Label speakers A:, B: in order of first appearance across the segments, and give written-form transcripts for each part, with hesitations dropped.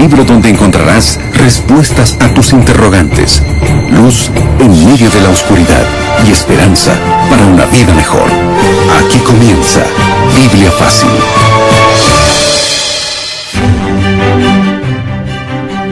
A: libro donde encontrarás respuestas a tus interrogantes, luz en medio de la oscuridad y esperanza para una vida mejor. Aquí comienza Biblia Fácil.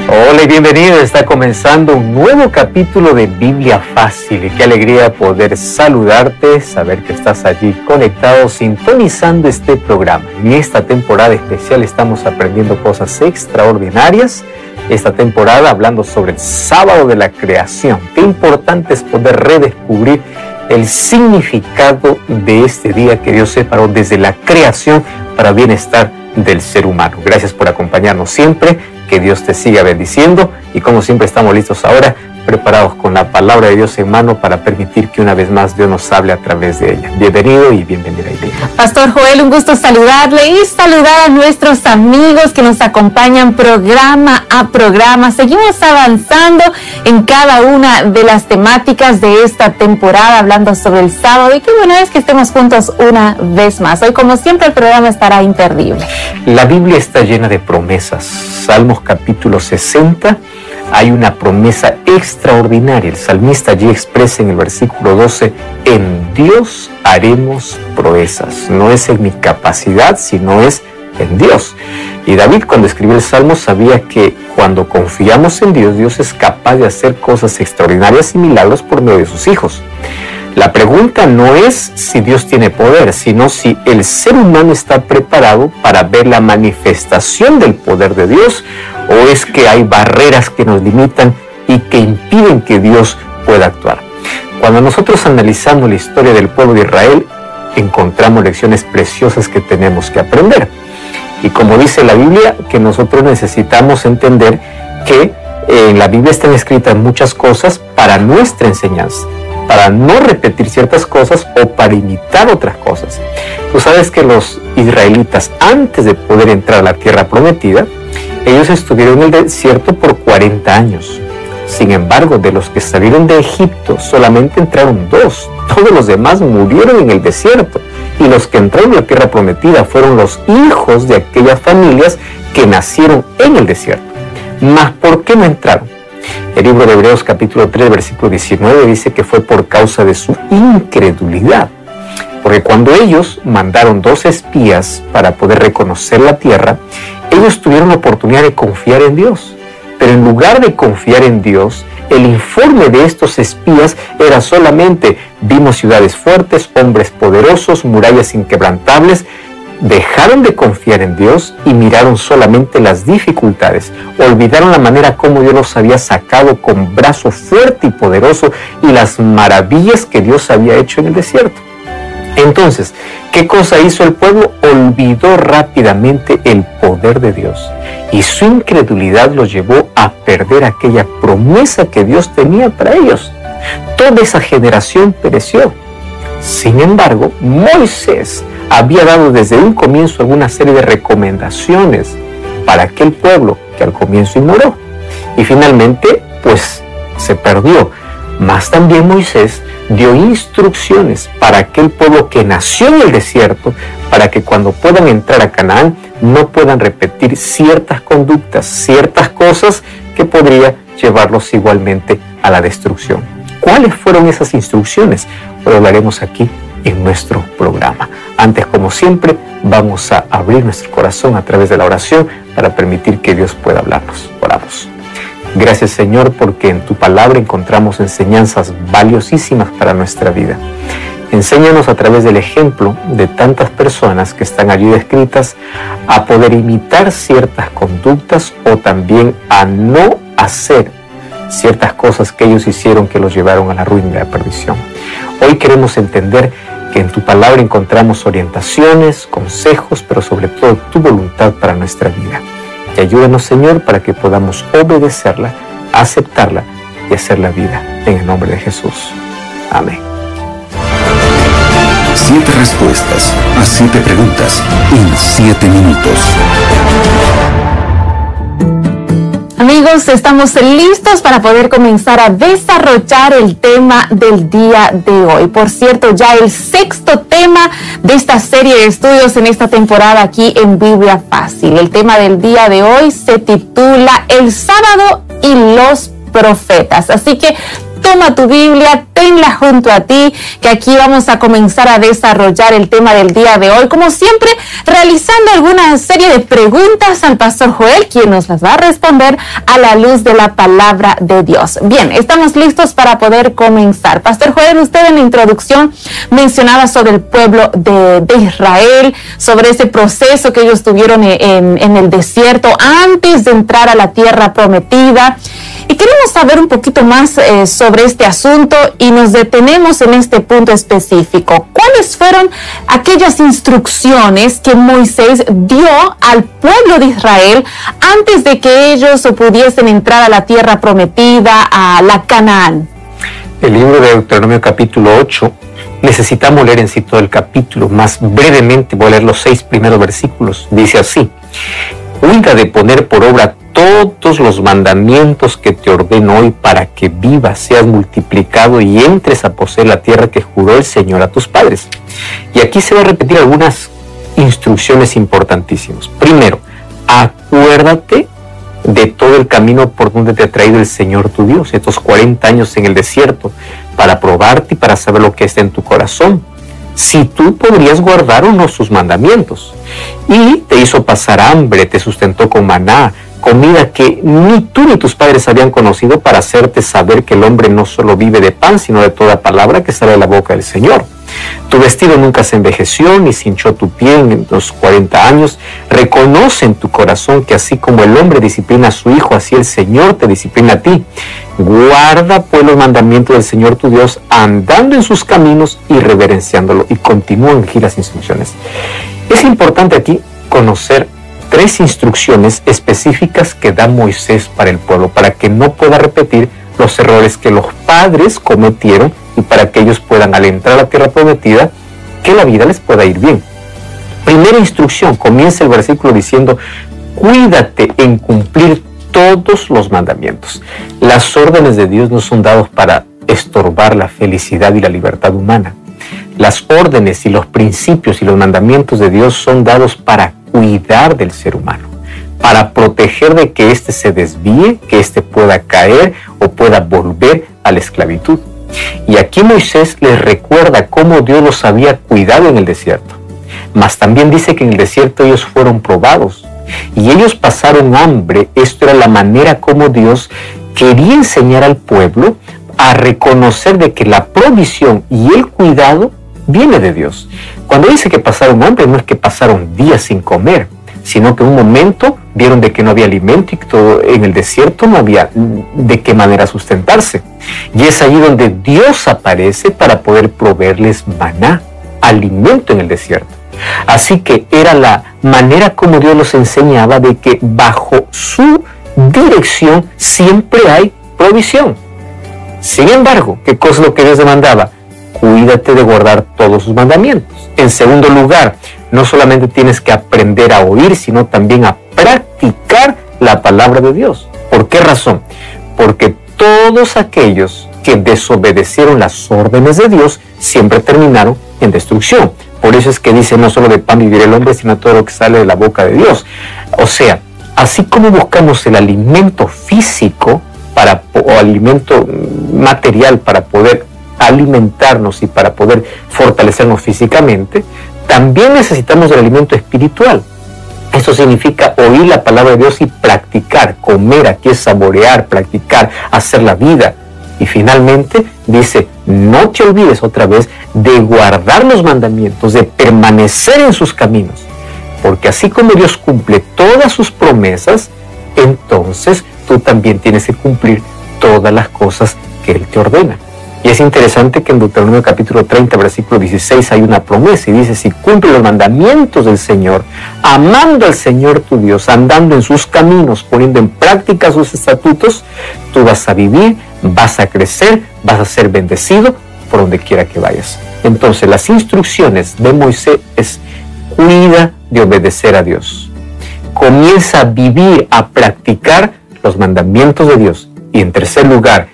B: Hola y bienvenido. Está comenzando un nuevo capítulo de Biblia Fácil y qué alegría poder saludarte, saber que estás allí conectado, sintonizando este programa. En esta temporada especial estamos aprendiendo cosas extraordinarias. Esta temporada hablando sobre el sábado de la creación. Qué importante es poder redescubrir el significado de este día que Dios separó desde la creación para bienestar del ser humano. Gracias por acompañarnos siempre. Que Dios te siga bendiciendo y como siempre estamos listos ahora, preparados con la palabra de Dios en mano para permitir que una vez más Dios nos hable a través de ella. Bienvenido y bienvenida, Irene.
C: Pastor Joel, un gusto saludarle y saludar a nuestros amigos que nos acompañan programa a programa. Seguimos avanzando en cada una de las temáticas de esta temporada, hablando sobre el sábado, y qué bueno es que estemos juntos una vez más. Hoy, como siempre, el programa estará imperdible.
B: La Biblia está llena de promesas. Salmos capítulo 60. Hay una promesa extraordinaria. El salmista allí expresa en el versículo 12, en Dios haremos proezas. No es en mi capacidad, sino es en Dios. Y David, cuando escribió el Salmo, sabía que cuando confiamos en Dios, Dios es capaz de hacer cosas extraordinarias y milagros por medio de sus hijos. La pregunta no es si Dios tiene poder, sino si el ser humano está preparado para ver la manifestación del poder de Dios, o es que hay barreras que nos limitan y que impiden que Dios pueda actuar. Cuando nosotros analizamos la historia del pueblo de Israel, encontramos lecciones preciosas que tenemos que aprender. Y como dice la Biblia, que nosotros necesitamos entender que en la Biblia están escritas muchas cosas para nuestra enseñanza, para no repetir ciertas cosas o para imitar otras cosas. Tú sabes que los israelitas, antes de poder entrar a la tierra prometida, ellos estuvieron en el desierto por 40 años. Sin embargo, de los que salieron de Egipto, solamente entraron 2. Todos los demás murieron en el desierto. Y los que entraron a la tierra prometida fueron los hijos de aquellas familias que nacieron en el desierto. ¿Mas por qué no entraron? El libro de Hebreos capítulo 3, versículo 19 dice que fue por causa de su incredulidad. Porque cuando ellos mandaron 2 espías para poder reconocer la tierra, ellos tuvieron la oportunidad de confiar en Dios. Pero en lugar de confiar en Dios, el informe de estos espías era solamente: vimos ciudades fuertes, hombres poderosos, murallas inquebrantables. Dejaron de confiar en Dios y miraron solamente las dificultades. Olvidaron la manera como Dios los había sacado con brazo fuerte y poderoso y las maravillas que Dios había hecho en el desierto. Entonces, ¿qué cosa hizo el pueblo? Olvidó rápidamente el poder de Dios y su incredulidad los llevó a perder aquella promesa que Dios tenía para ellos. Toda esa generación pereció. Sin embargo, Moisés había dado desde un comienzo alguna serie de recomendaciones para aquel pueblo que al comienzo ignoró y finalmente pues se perdió. Mas también Moisés dio instrucciones para aquel pueblo que nació en el desierto, para que cuando puedan entrar a Canaán no puedan repetir ciertas conductas, ciertas cosas que podría llevarlos igualmente a la destrucción. ¿Cuáles fueron esas instrucciones? Lo hablaremos aquí en nuestro programa. Antes, como siempre, vamos a abrir nuestro corazón a través de la oración para permitir que Dios pueda hablarnos. Oramos. Gracias, Señor, porque en tu palabra encontramos enseñanzas valiosísimas para nuestra vida. Enséñanos a través del ejemplo de tantas personas que están allí descritas a poder imitar ciertas conductas o también a no hacer ciertas cosas que ellos hicieron que los llevaron a la ruina y a la perdición. Hoy queremos entender que en tu palabra encontramos orientaciones, consejos, pero sobre todo tu voluntad para nuestra vida. Y ayúdanos, Señor, para que podamos obedecerla, aceptarla y hacer la vida. En el nombre de Jesús. Amén.
A: 7 respuestas a 7 preguntas en 7 minutos.
C: Amigos, amigos, estamos listos para poder comenzar a desarrollar el tema del día de hoy. Por cierto, ya el sexto tema de esta serie de estudios en esta temporada aquí en Biblia Fácil. El tema del día de hoy se titula El sábado y los profetas. Así que toma tu Biblia, tenla junto a ti, que aquí vamos a comenzar a desarrollar el tema del día de hoy. Como siempre, realizando alguna serie de preguntas al Pastor Joel, quien nos las va a responder a la luz de la palabra de Dios. Bien, estamos listos para poder comenzar. Pastor Joel, usted en la introducción mencionaba sobre el pueblo de Israel, sobre ese proceso que ellos tuvieron en el desierto antes de entrar a la tierra prometida. Y queremos saber un poquito más sobre este asunto y nos detenemos en este punto específico. ¿Cuáles fueron aquellas instrucciones que Moisés dio al pueblo de Israel antes de que ellos pudiesen entrar a la tierra prometida, a la Canaán?
B: El libro de Deuteronomio capítulo 8, necesitamos leer en sí todo el capítulo. Más brevemente voy a leer los 6 primeros versículos. Dice así: cuida de poner por obra todos los mandamientos que te ordeno hoy para que vivas, seas multiplicado y entres a poseer la tierra que juró el Señor a tus padres. Y aquí se va a repetir algunas instrucciones importantísimas. Primero, acuérdate de todo el camino por donde te ha traído el Señor tu Dios, estos 40 años en el desierto, para probarte y para saber lo que está en tu corazón, si tú podrías guardar o no sus mandamientos. Y te hizo pasar hambre, te sustentó con maná, comida que ni tú ni tus padres habían conocido, para hacerte saber que el hombre no solo vive de pan, sino de toda palabra que sale de la boca del Señor. Tu vestido nunca se envejeció, ni se hinchó tu piel en los 40 años. Reconoce en tu corazón que así como el hombre disciplina a su hijo, así el Señor te disciplina a ti. Guarda pues los mandamientos del Señor tu Dios, andando en sus caminos y reverenciándolo. Y continúan aquí las instrucciones. Es importante aquí conocer 3 instrucciones específicas que da Moisés para el pueblo, para que no pueda repetir los errores que los padres cometieron y para que ellos puedan, al entrar a la tierra prometida, que la vida les pueda ir bien. Primera instrucción, comienza el versículo diciendo: cuídate en cumplir todos los mandamientos. Las órdenes de Dios no son dadas para estorbar la felicidad y la libertad humana. Las órdenes y los principios y los mandamientos de Dios son dados para cuidar del ser humano, para proteger de que éste se desvíe, que éste pueda caer o pueda volver a la esclavitud. Y aquí Moisés les recuerda cómo Dios los había cuidado en el desierto. Mas también dice que en el desierto ellos fueron probados y ellos pasaron hambre. Esto era la manera como Dios quería enseñar al pueblo a reconocer de que la provisión y el cuidado viene de Dios. Cuando dice que pasaron hambre, no es que pasaron días sin comer, sino que en un momento vieron de que no había alimento y que todo en el desierto no había de qué manera sustentarse. Y es ahí donde Dios aparece para poder proveerles maná, alimento en el desierto. Así que era la manera como Dios los enseñaba de que bajo su dirección siempre hay provisión. Sin embargo, ¿qué cosa es lo que Dios demandaba? Cuídate de guardar todos sus mandamientos. En segundo lugar, no solamente tienes que aprender a oír, sino también a practicar la palabra de Dios. ¿Por qué razón? Porque todos aquellos que desobedecieron las órdenes de Dios siempre terminaron en destrucción. Por eso es que dice: no solo de pan vivirá el hombre, sino todo lo que sale de la boca de Dios. O sea, así como buscamos el alimento físico o alimento material para poder alimentarnos y para poder fortalecernos físicamente, también necesitamos el alimento espiritual. Eso significa oír la palabra de Dios y practicar. Comer aquí es saborear, practicar, hacer la vida. Y finalmente dice: no te olvides otra vez de guardar los mandamientos, de permanecer en sus caminos, porque así como Dios cumple todas sus promesas, entonces tú también tienes que cumplir todas las cosas que Él te ordena. Y es interesante que en Deuteronomio capítulo 30, versículo 16, hay una promesa y dice: si cumple los mandamientos del Señor, amando al Señor tu Dios, andando en sus caminos, poniendo en práctica sus estatutos, tú vas a vivir, vas a crecer, vas a ser bendecido por donde quiera que vayas. Entonces, las instrucciones de Moisés es: cuida de obedecer a Dios. Comienza a vivir, a practicar los mandamientos de Dios. Y en tercer lugar,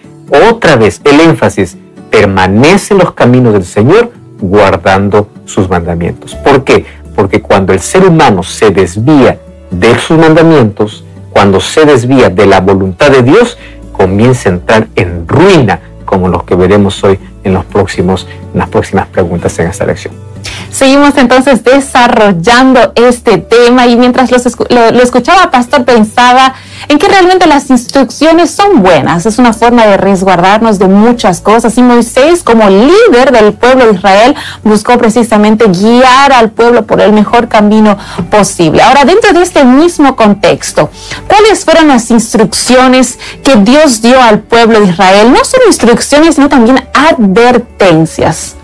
B: otra vez el énfasis, permanece en los caminos del Señor guardando sus mandamientos. ¿Por qué? Porque cuando el ser humano se desvía de sus mandamientos, cuando se desvía de la voluntad de Dios, comienza a entrar en ruina, como los que veremos hoy en las próximas preguntas en esta lección.
C: Seguimos entonces desarrollando este tema, y mientras lo escuchaba, pastor, pensaba en que realmente las instrucciones son buenas. Es una forma de resguardarnos de muchas cosas, y Moisés, como líder del pueblo de Israel, buscó precisamente guiar al pueblo por el mejor camino posible. Ahora, dentro de este mismo contexto, ¿cuáles fueron las instrucciones que Dios dio al pueblo de Israel? No solo instrucciones, sino también advertencias.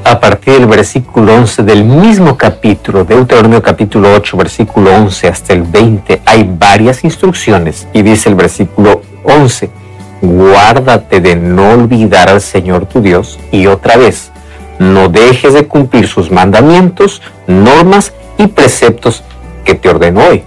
B: A partir del versículo 11 del mismo capítulo, Deuteronomio capítulo 8, versículo 11 hasta el 20, hay varias instrucciones, y dice el versículo 11, guárdate de no olvidar al Señor tu Dios, y otra vez, no dejes de cumplir sus mandamientos, normas y preceptos que te ordeno hoy.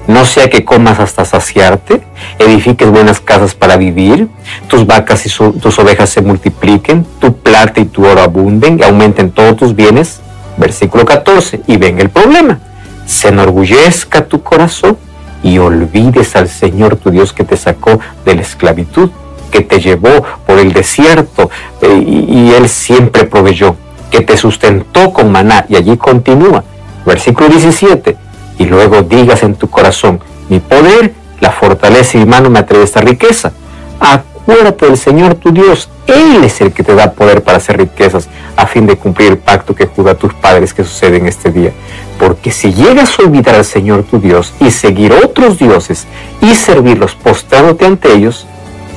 B: No sea que comas hasta saciarte, edifiques buenas casas para vivir, tus vacas y tus ovejas se multipliquen, tu plata y tu oro abunden y aumenten todos tus bienes. Versículo 14, y venga el problema. Se enorgullezca tu corazón y olvides al Señor tu Dios, que te sacó de la esclavitud, que te llevó por el desierto y Él siempre proveyó, que te sustentó con maná. Y allí continúa. Versículo 17. Y luego digas en tu corazón, mi poder, la fortaleza y mi mano me atrae esta riqueza. Acuérdate del Señor tu Dios, Él es el que te da poder para hacer riquezas, a fin de cumplir el pacto que juró a tus padres que sucede en este día. Porque si llegas a olvidar al Señor tu Dios y seguir otros dioses y servirlos postrándote ante ellos,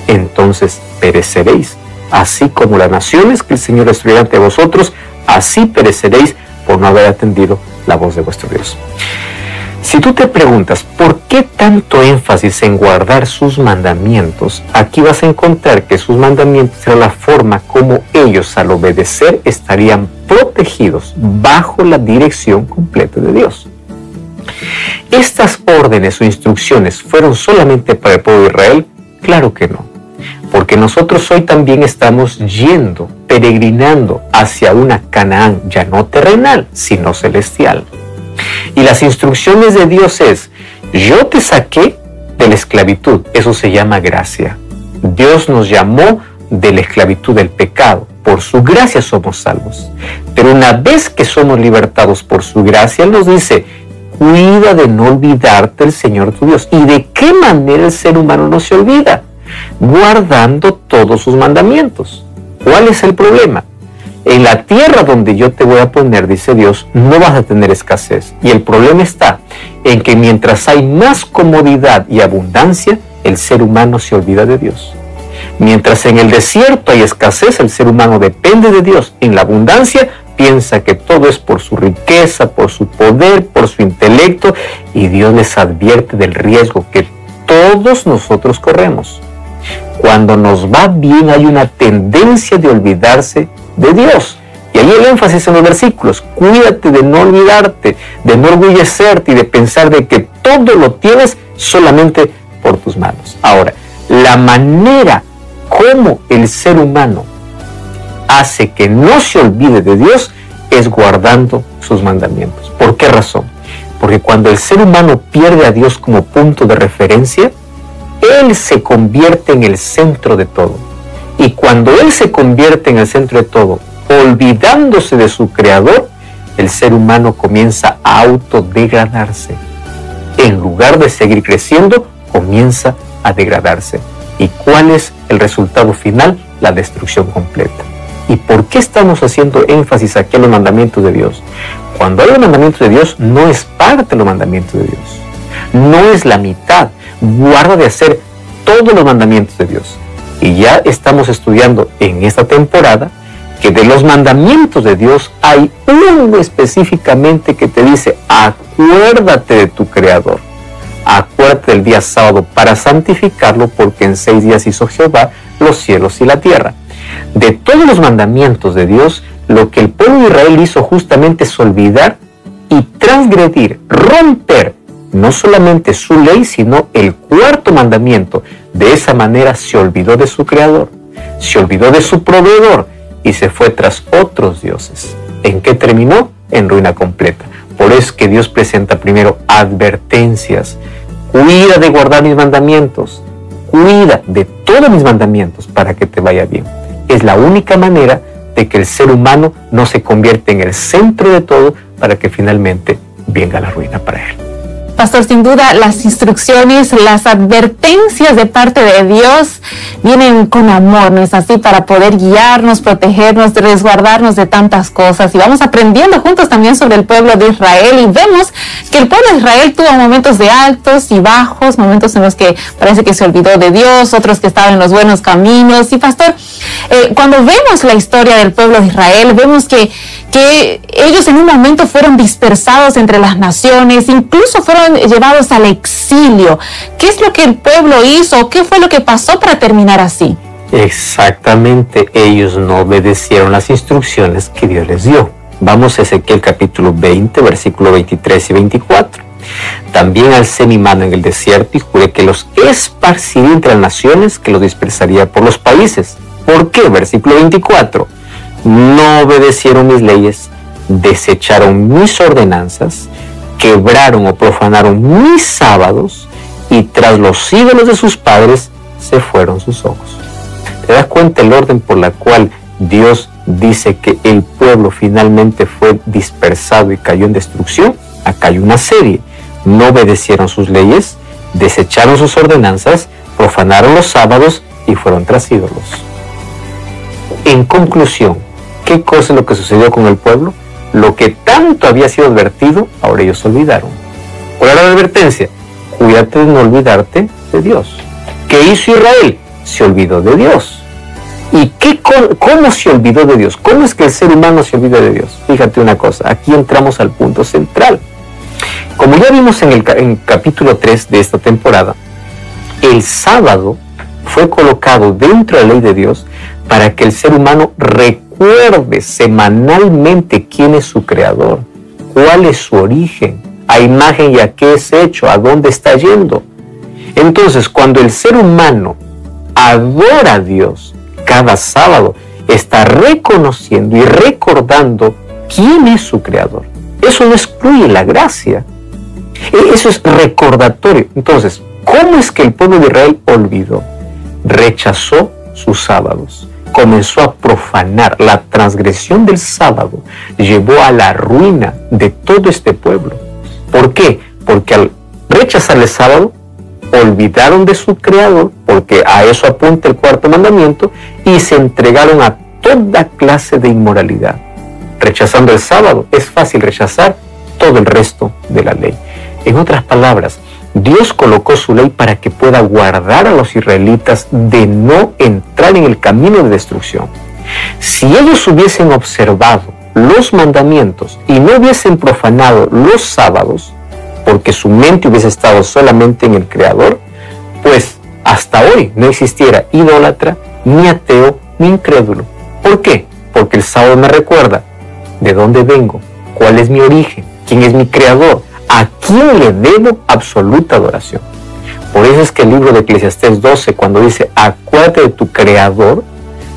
B: entonces pereceréis. Así como las naciones que el Señor destruirá ante vosotros, así pereceréis por no haber atendido la voz de vuestro Dios. Si tú te preguntas por qué tanto énfasis en guardar sus mandamientos, aquí vas a encontrar que sus mandamientos eran la forma como ellos, al obedecer, estarían protegidos bajo la dirección completa de Dios. ¿Estas órdenes o instrucciones fueron solamente para el pueblo de Israel? Claro que no, porque nosotros hoy también estamos yendo, peregrinando hacia una Canaán ya no terrenal, sino celestial. Y las instrucciones de Dios es, yo te saqué de la esclavitud, eso se llama gracia. Dios nos llamó de la esclavitud del pecado, por su gracia somos salvos. Pero una vez que somos libertados por su gracia, Él nos dice, cuida de no olvidarte del Señor tu Dios. ¿Y de qué manera el ser humano no se olvida? Guardando todos sus mandamientos. ¿Cuál es el problema? En la tierra donde yo te voy a poner, dice Dios, no vas a tener escasez. Y el problema está en que mientras hay más comodidad y abundancia, el ser humano se olvida de Dios. Mientras en el desierto hay escasez, el ser humano depende de Dios. En la abundancia piensa que todo es por su riqueza, por su poder, por su intelecto, y Dios les advierte del riesgo que todos nosotros corremos. Cuando nos va bien hay una tendencia de olvidarse de Dios. Y ahí el énfasis en los versículos, cuídate de no olvidarte, de no orgullecerte y de pensar de que todo lo tienes solamente por tus manos. Ahora, la manera como el ser humano hace que no se olvide de Dios es guardando sus mandamientos. ¿Por qué razón? Porque cuando el ser humano pierde a Dios como punto de referencia, Él se convierte en el centro de todo. Y cuando Él se convierte en el centro de todo, olvidándose de su Creador, el ser humano comienza a autodegradarse. En lugar de seguir creciendo, comienza a degradarse. ¿Y cuál es el resultado final? La destrucción completa. ¿Y por qué estamos haciendo énfasis aquí en los mandamientos de Dios? Cuando hay los mandamientos de Dios, no es parte de los mandamientos de Dios. No es la mitad. Guarda de hacer todos los mandamientos de Dios. Y ya estamos estudiando en esta temporada que de los mandamientos de Dios hay uno específicamente que te dice, acuérdate de tu Creador. Acuérdate del día sábado para santificarlo, porque en 6 días hizo Jehová los cielos y la tierra. De todos los mandamientos de Dios, lo que el pueblo de Israel hizo justamente es olvidar y transgredir, romper no solamente su ley, sino el cuarto mandamiento. De esa manera se olvidó de su Creador, se olvidó de su proveedor y se fue tras otros dioses. ¿En qué terminó? En ruina completa. Por eso es que Dios presenta primero advertencias. Cuida de guardar mis mandamientos, cuida de todos mis mandamientos para que te vaya bien. Es la única manera de que el ser humano no se convierta en el centro de todo para que finalmente venga la ruina para él.
C: Pastor, sin duda las instrucciones, las advertencias de parte de Dios vienen con amor, ¿no es así? Para poder guiarnos, protegernos, resguardarnos de tantas cosas. Y vamos aprendiendo juntos también sobre el pueblo de Israel y vemos que el pueblo de Israel tuvo momentos de altos y bajos, momentos en los que parece que se olvidó de Dios, otros que estaban en los buenos caminos. Y pastor, cuando vemos la historia del pueblo de Israel, vemos que ellos en un momento fueron dispersados entre las naciones, incluso fueron llevados al exilio. ¿Qué es lo que el pueblo hizo? ¿Qué fue lo que pasó para terminar así?
B: Exactamente, ellos no obedecieron las instrucciones que Dios les dio. Vamos a Ezequiel capítulo 20, versículos 23 y 24. También alcé mi mano en el desierto y juré que los esparciría entre las naciones, que los dispersaría por los países. ¿Por qué? Versículo 24. No obedecieron mis leyes, desecharon mis ordenanzas, quebraron o profanaron mis sábados y tras los ídolos de sus padres se fueron sus ojos. ¿Te das cuenta el orden por la cual Dios dice que el pueblo finalmente fue dispersado y cayó en destrucción? Acá hay una serie. No obedecieron sus leyes, desecharon sus ordenanzas, profanaron los sábados y fueron tras ídolos. En conclusión, ¿qué cosa es lo que sucedió con el pueblo? Lo que tanto había sido advertido, ahora ellos se olvidaron. ¿Cuál era la advertencia? Cuídate de no olvidarte de Dios. ¿Qué hizo Israel? Se olvidó de Dios. ¿Y cómo se olvidó de Dios? ¿Cómo es que el ser humano se olvida de Dios? Fíjate una cosa, aquí entramos al punto central. Como ya vimos en el capítulo 3 de esta temporada, el sábado fue colocado dentro de la ley de Dios para que el ser humano recuerde semanalmente quién es su creador, cuál es su origen, a imagen y a qué es hecho, a dónde está yendo. Entonces, cuando el ser humano adora a Dios cada sábado, está reconociendo y recordando quién es su creador. Eso no excluye la gracia. Eso es recordatorio. Entonces, ¿cómo es que el pueblo de Israel olvidó? Rechazó sus sábados. Comenzó a profanar. La transgresión del sábado llevó a la ruina de todo este pueblo. ¿Por qué? Porque al rechazar el sábado, olvidaron de su creador, porque a eso apunta el cuarto mandamiento, y se entregaron a toda clase de inmoralidad. Rechazando el sábado, es fácil rechazar todo el resto de la ley. En otras palabras, Dios colocó su ley para que pueda guardar a los israelitas de no entrar en el camino de destrucción. Si ellos hubiesen observado los mandamientos y no hubiesen profanado los sábados, porque su mente hubiese estado solamente en el Creador, pues hasta hoy no existiera idólatra, ni ateo, ni incrédulo. ¿Por qué? Porque el sábado me recuerda de dónde vengo, cuál es mi origen, quién es mi Creador, a quién le debo absoluta adoración. Por eso es que el libro de Eclesiastés 12, cuando dice acuérdate de tu Creador,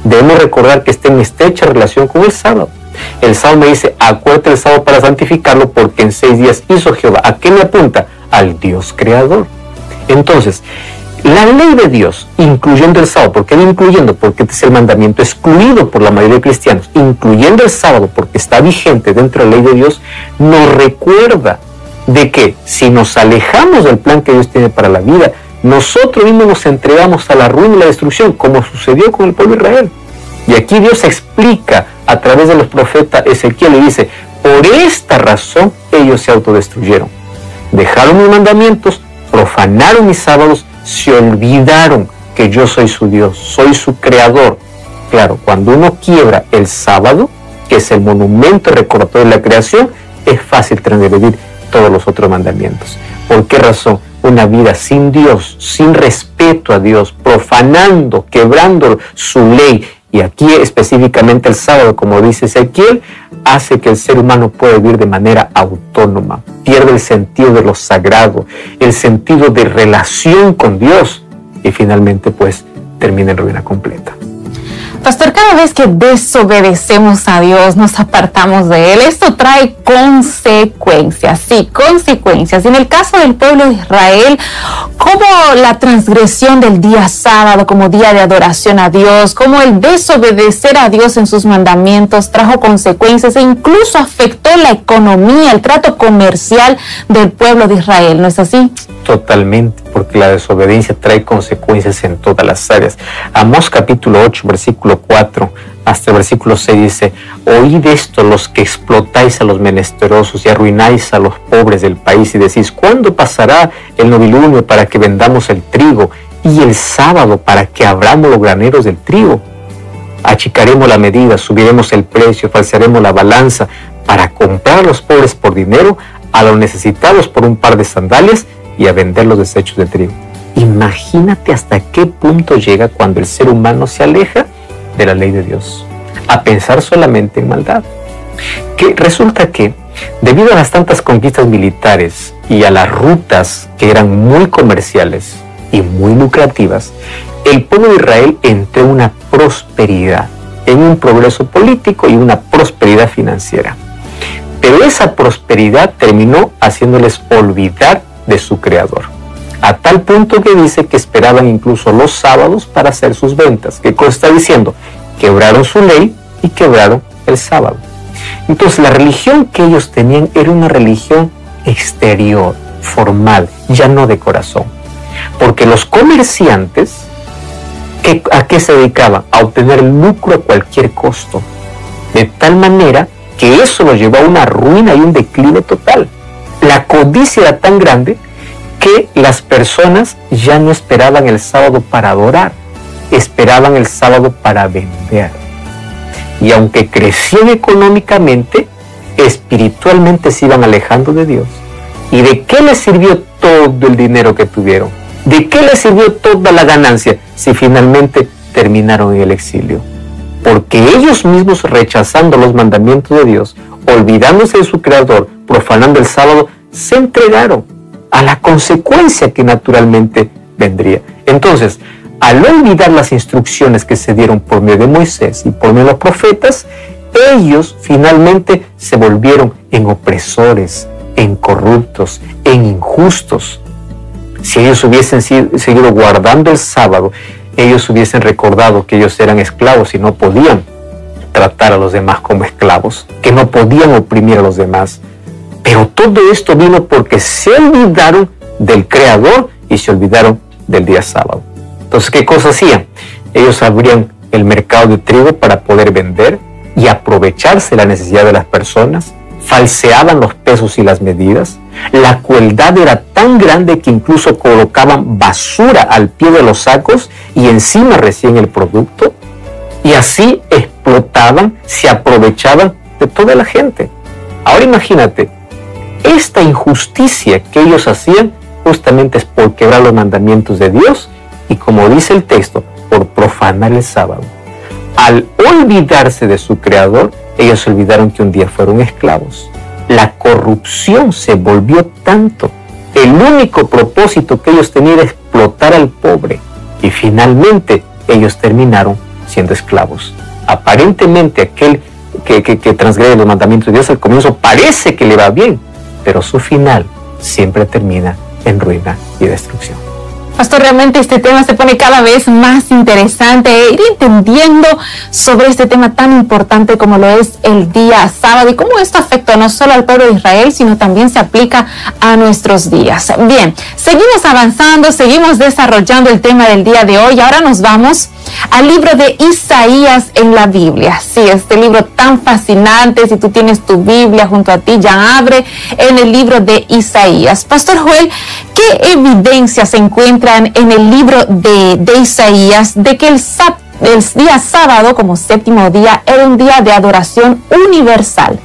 B: debemos recordar que está en estrecha relación con el sábado. El sábado me dice acuérdate del sábado para santificarlo, porque en 6 días hizo Jehová. ¿A qué me apunta? Al Dios Creador. Entonces, la ley de Dios, incluyendo el sábado, ¿por qué no incluyendo? Porque este es el mandamiento excluido por la mayoría de cristianos, incluyendo el sábado porque está vigente dentro de la ley de Dios, nos recuerda de que si nos alejamos del plan que Dios tiene para la vida, nosotros mismos nos entregamos a la ruina y la destrucción, como sucedió con el pueblo de Israel. Y aquí Dios explica a través de los profetas Ezequiel y dice, por esta razón ellos se autodestruyeron. Dejaron mis mandamientos, profanaron mis sábados, se olvidaron que yo soy su Dios, soy su creador. Claro, cuando uno quiebra el sábado, que es el monumento recordatorio de la creación, es fácil transgredir todos los otros mandamientos. ¿Por qué razón? Una vida sin Dios, sin respeto a Dios, profanando, quebrando su ley, y aquí específicamente el sábado, como dice Ezequiel, hace que el ser humano pueda vivir de manera autónoma, pierde el sentido de lo sagrado, el sentido de relación con Dios y finalmente pues termina en ruina completa.
C: Pastor, cada vez que desobedecemos a Dios, nos apartamos de Él, esto trae consecuencias, sí, consecuencias. En el caso del pueblo de Israel, como la transgresión del día sábado como día de adoración a Dios, como el desobedecer a Dios en sus mandamientos trajo consecuencias e incluso afectó la economía, el trato comercial del pueblo de Israel, ¿no es así?
B: Totalmente, porque la desobediencia trae consecuencias en todas las áreas. Amós capítulo 8, versículo 4 hasta el versículo 6 dice: oíd esto los que explotáis a los menesterosos y arruináis a los pobres del país y decís: ¿cuándo pasará el novilunio para que vendamos el trigo y el sábado para que abramos los graneros del trigo? Achicaremos la medida, subiremos el precio, falsearemos la balanza para comprar a los pobres por dinero, a los necesitados por un par de sandalias y a vender los desechos de trigo. Imagínate hasta qué punto llega cuando el ser humano se aleja de la ley de Dios, a pensar solamente en maldad. Que resulta que, debido a las tantas conquistas militares y a las rutas que eran muy comerciales y muy lucrativas, el pueblo de Israel entró en una prosperidad, en un progreso político y una prosperidad financiera. Pero esa prosperidad terminó haciéndoles olvidar de su Creador, a tal punto que dice que esperaban incluso los sábados para hacer sus ventas. ¿Qué cosa está diciendo? Quebraron su ley y quebraron el sábado. Entonces la religión que ellos tenían era una religión exterior, formal, ya no de corazón. Porque los comerciantes, ¿a qué se dedicaban? A obtener lucro a cualquier costo, de tal manera que eso los llevó a una ruina y un declive total. La codicia era tan grande que las personas ya no esperaban el sábado para adorar, esperaban el sábado para vender. Y aunque crecían económicamente, espiritualmente se iban alejando de Dios. ¿Y de qué les sirvió todo el dinero que tuvieron? ¿De qué les sirvió toda la ganancia si finalmente terminaron en el exilio? Porque ellos mismos, rechazando los mandamientos de Dios, olvidándose de su Creador, profanando el sábado, se entregaron a la consecuencia que naturalmente vendría. Entonces, al olvidar las instrucciones que se dieron por medio de Moisés y por medio de los profetas, ellos finalmente se volvieron en opresores, en corruptos, en injustos. Si ellos hubiesen seguido guardando el sábado, ellos hubiesen recordado que ellos eran esclavos y no podían tratar a los demás como esclavos, que no podían oprimir a los demás. Pero todo esto vino porque se olvidaron del Creador y se olvidaron del día sábado. Entonces, ¿qué cosa hacían? Ellos abrían el mercado de trigo para poder vender y aprovecharse la necesidad de las personas, falseaban los pesos y las medidas. La crueldad era tan grande que incluso colocaban basura al pie de los sacos y encima recién el producto, y así explotaban, se aprovechaban de toda la gente. Ahora imagínate, esta injusticia que ellos hacían justamente es por quebrar los mandamientos de Dios y, como dice el texto, por profanar el sábado. Al olvidarse de su Creador, ellos olvidaron que un día fueron esclavos. La corrupción se volvió tanto. El único propósito que ellos tenían era explotar al pobre. Y finalmente ellos terminaron siendo esclavos. Aparentemente aquel que transgrede los mandamientos de Dios al comienzo parece que le va bien, pero su final siempre termina en ruina y destrucción.
C: Pastor, realmente este tema se pone cada vez más interesante, ir entendiendo sobre este tema tan importante como lo es el día sábado y cómo esto afecta no solo al pueblo de Israel, sino también se aplica a nuestros días. Bien, seguimos avanzando, seguimos desarrollando el tema del día de hoy. Ahora nos vamos al libro de Isaías en la Biblia. Sí, este libro tan fascinante. Si tú tienes tu Biblia junto a ti, ya abre en el libro de Isaías. Pastor Joel, ¿qué evidencias se encuentran en el libro de Isaías de que el día sábado como séptimo día era un día de adoración universal?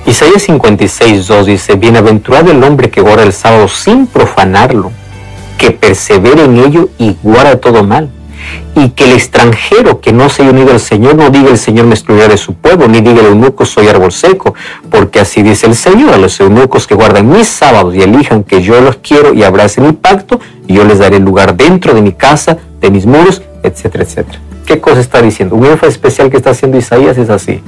B: Isaías 56:2 dice: bienaventurado el hombre que guarda el sábado sin profanarlo, que persevere en ello y guarda todo mal. Y que el extranjero que no se haya unido al Señor no diga el Señor me excluirá de su pueblo, ni diga el eunuco soy árbol seco, porque así dice el Señor: a los eunucos que guardan mis sábados y elijan que yo los quiero y abracen mi pacto, y yo les daré lugar dentro de mi casa, de mis muros, etcétera, etcétera. ¿Qué cosa está diciendo? Un énfasis especial que está haciendo Isaías es así: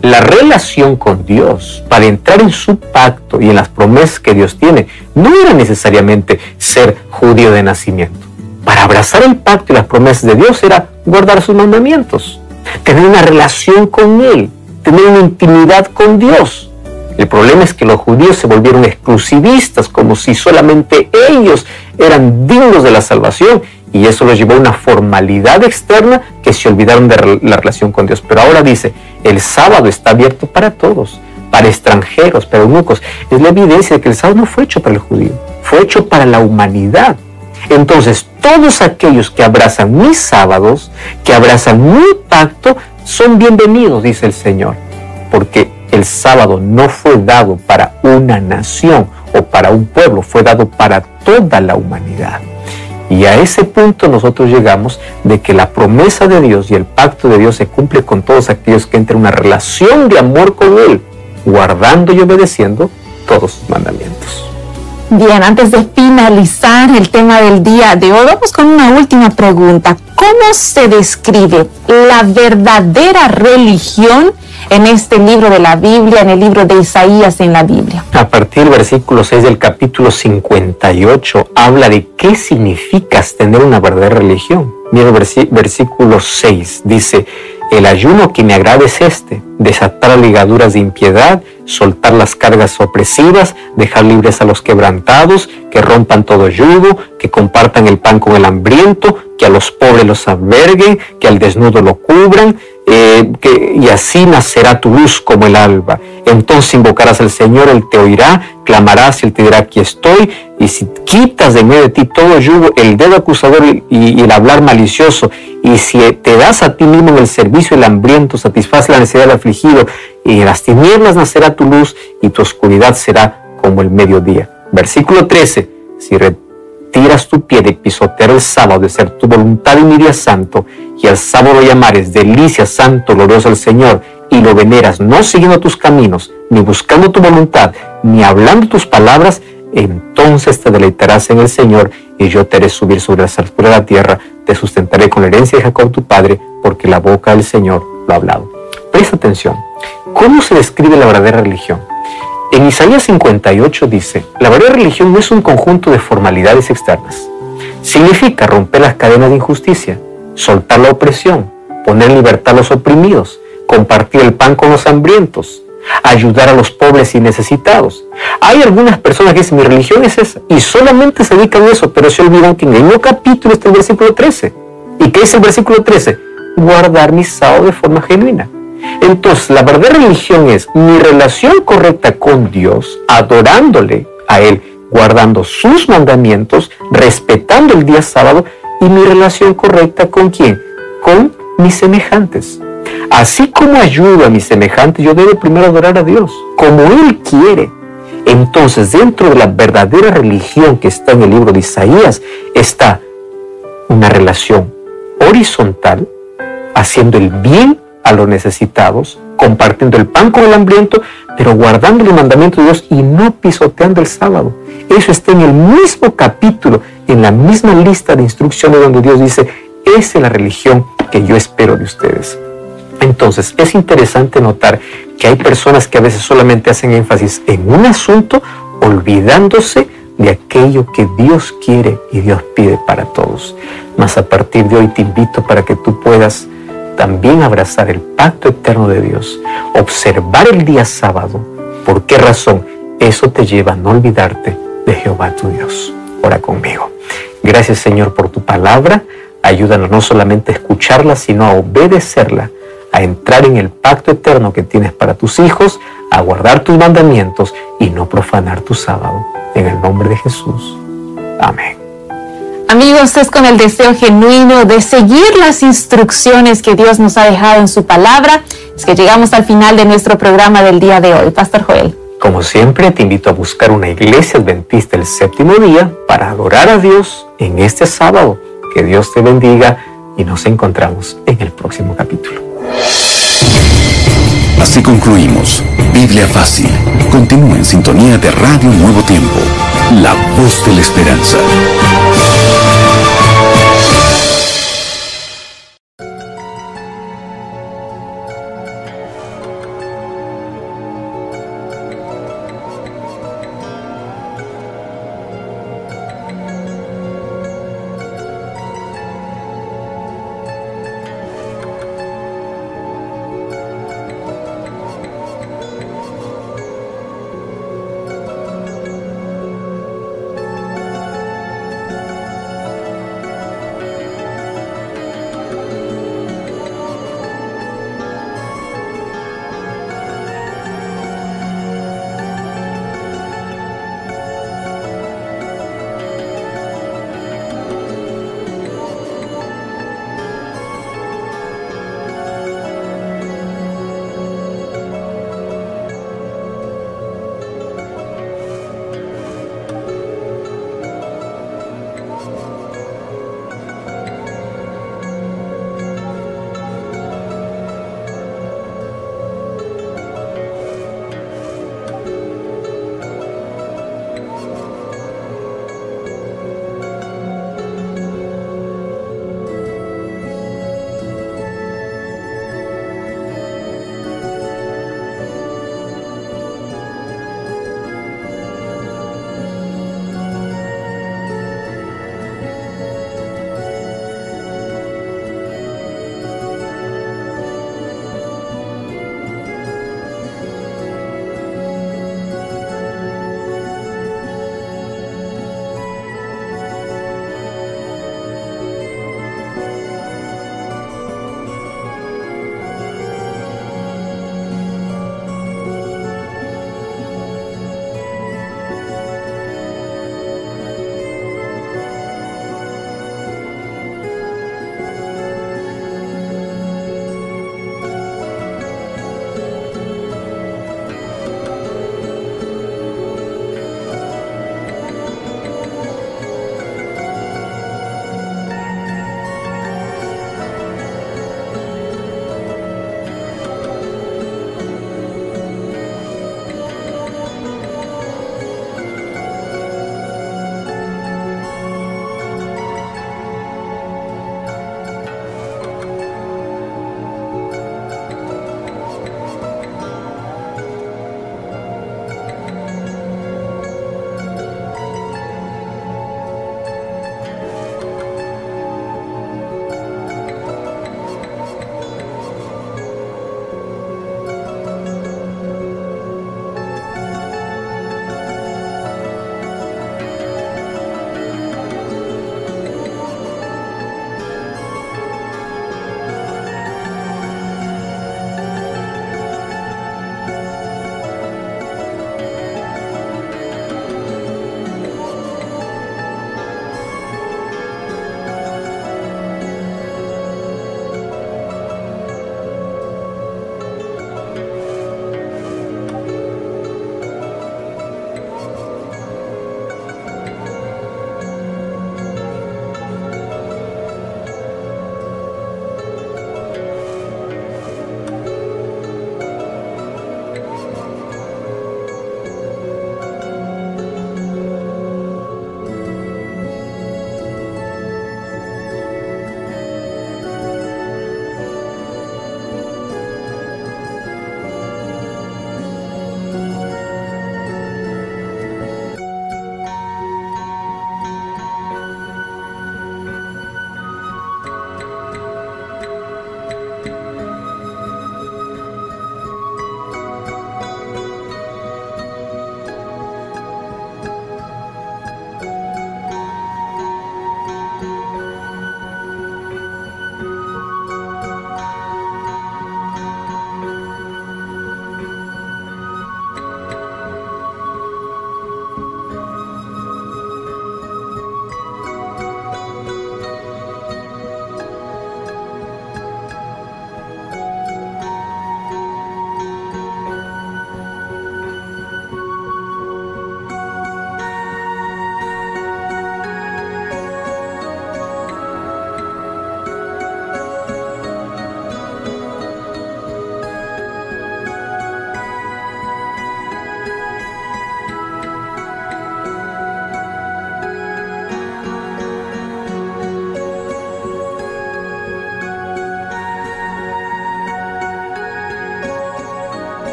B: la relación con Dios, para entrar en su pacto y en las promesas que Dios tiene, no era necesariamente ser judío de nacimiento. Para abrazar el pacto y las promesas de Dios era guardar sus mandamientos, tener una relación con Él, tener una intimidad con Dios. El problema es que los judíos se volvieron exclusivistas, como si solamente ellos eran dignos de la salvación, y eso los llevó a una formalidad externa que se olvidaron de la relación con Dios. Pero ahora dice, el sábado está abierto para todos, para extranjeros, para eunucos. Es la evidencia de que el sábado no fue hecho para el judío, fue hecho para la humanidad. Entonces, todos aquellos que abrazan mis sábados, que abrazan mi pacto, son bienvenidos, dice el Señor, porque el sábado no fue dado para una nación o para un pueblo, fue dado para toda la humanidad. Y a ese punto nosotros llegamos de que la promesa de Dios y el pacto de Dios se cumple con todos aquellos que entran en una relación de amor con Él, guardando y obedeciendo todos sus mandamientos.
C: Bien, antes de finalizar el tema del día de hoy, vamos con una última pregunta. ¿Cómo se describe la verdadera religión en este libro de la Biblia, en el libro de Isaías en la Biblia?
B: A partir del versículo 6 del capítulo 58, habla de qué significa tener una verdadera religión. Mira el versículo 6, dice: el ayuno que me agrada es este, desatar las ligaduras de impiedad, soltar las cargas opresivas, dejar libres a los quebrantados, que rompan todo yugo, que compartan el pan con el hambriento, que a los pobres los alberguen, que al desnudo lo cubran, y así nacerá tu luz como el alba. Entonces invocarás al Señor, Él te oirá, clamarás y Él te dirá: aquí estoy. Y si quitas de medio de ti todo yugo, el dedo acusador y el hablar malicioso, y si te das a ti mismo en el servicio el hambriento, satisface la necesidad del afligido, y en las tinieblas nacerá tu luz, y tu oscuridad será como el mediodía. Versículo 13, si retiras tu pie de pisotear el sábado, de ser tu voluntad y mi día santo, y al sábado llamares delicia, santo, glorioso al Señor, y lo veneras, no siguiendo tus caminos, ni buscando tu voluntad, ni hablando tus palabras, entonces te deleitarás en el Señor, y yo te haré subir sobre las alturas de la tierra, te sustentaré con la herencia de Jacob tu padre, porque la boca del Señor lo ha hablado. Presta atención. ¿Cómo se describe la verdadera religión? En Isaías 58 dice: la verdadera religión no es un conjunto de formalidades externas. Significa romper las cadenas de injusticia, soltar la opresión, poner en libertad a los oprimidos, compartir el pan con los hambrientos, ayudar a los pobres y necesitados. Hay algunas personas que dicen: mi religión es esa, y solamente se dedican a eso, pero se olvidan que en el mismo capítulo está el versículo 13. ¿Y qué dice el versículo 13? Guardar mi sábado de forma genuina. Entonces, la verdadera religión es mi relación correcta con Dios, adorándole a Él, guardando sus mandamientos, respetando el día sábado, y mi relación correcta ¿con quién? Con mis semejantes. Así como ayudo a mis semejantes, yo debo primero adorar a Dios, como Él quiere. Entonces, dentro de la verdadera religión que está en el libro de Isaías, está una relación horizontal, haciendo el bien a los necesitados, compartiendo el pan con el hambriento, pero guardando los mandamientos de Dios y no pisoteando el sábado. Eso está en el mismo capítulo, en la misma lista de instrucciones donde Dios dice: esa es la religión que yo espero de ustedes. Entonces, es interesante notar que hay personas que a veces solamente hacen énfasis en un asunto, olvidándose de aquello que Dios quiere y Dios pide para todos. Mas a partir de hoy te invito para que tú puedas también abrazar el pacto eterno de Dios, observar el día sábado. ¿Por qué razón? Eso te lleva a no olvidarte de Jehová tu Dios. Ora conmigo. Gracias, Señor, por tu palabra. Ayúdanos no solamente a escucharla, sino a obedecerla, a entrar en el pacto eterno que tienes para tus hijos, a guardar tus mandamientos y no profanar tu sábado. En el nombre de Jesús. Amén.
C: Amigos, es con el deseo genuino de seguir las instrucciones que Dios nos ha dejado en su palabra, es que llegamos al final de nuestro programa del día de hoy. Pastor Joel.
B: Como siempre, te invito a buscar una iglesia adventista el séptimo día para adorar a Dios en este sábado. Que Dios te bendiga y nos encontramos en el próximo capítulo.
A: Así concluimos Biblia Fácil. Continúa en sintonía de Radio Nuevo Tiempo, la voz de la esperanza.